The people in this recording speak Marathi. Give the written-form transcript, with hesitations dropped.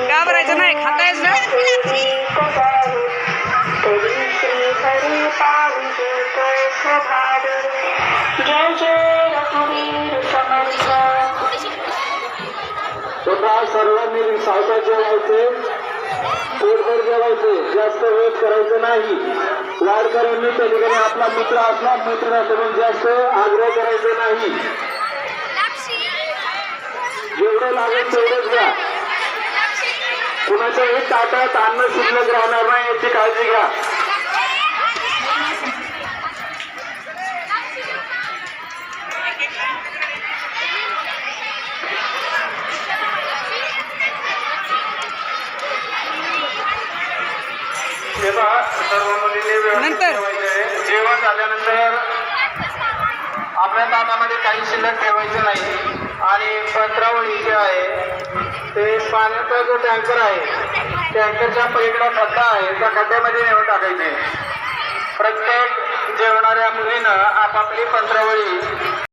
घाबरायचं नाही, खातायच ना. सर्वांनी सावकाश जेवायचे, पोटभर जेवायचे, जास्त वेट करायचं नाही. वारकऱ्यांनी त्या ठिकाणी आपला मित्र असला मित्र म्हणून जास्त आग्रह करायचे नाही. जेवढं लागेल तेवढंच घ्या. कुणाच्याही ताटात अन्न शिल्लक राहणार नाही याची काळजी घ्या. तेव्हा सर्व मुलींनी व्यवस्थित जेवण झाल्यानंतर आपल्या ताटामध्ये काही शिल्लक ठेवायचं नाही. आणि पंत्रावळी जे आहे ते पाण्याचा जो टँकर आहे टँकरच्या पलीकडे खड्डा आहे त्या खड्ड्यामध्ये नेऊन टाकायचे. प्रत्येक जेवणाऱ्या मुलीनं आपापली पंत्रावळी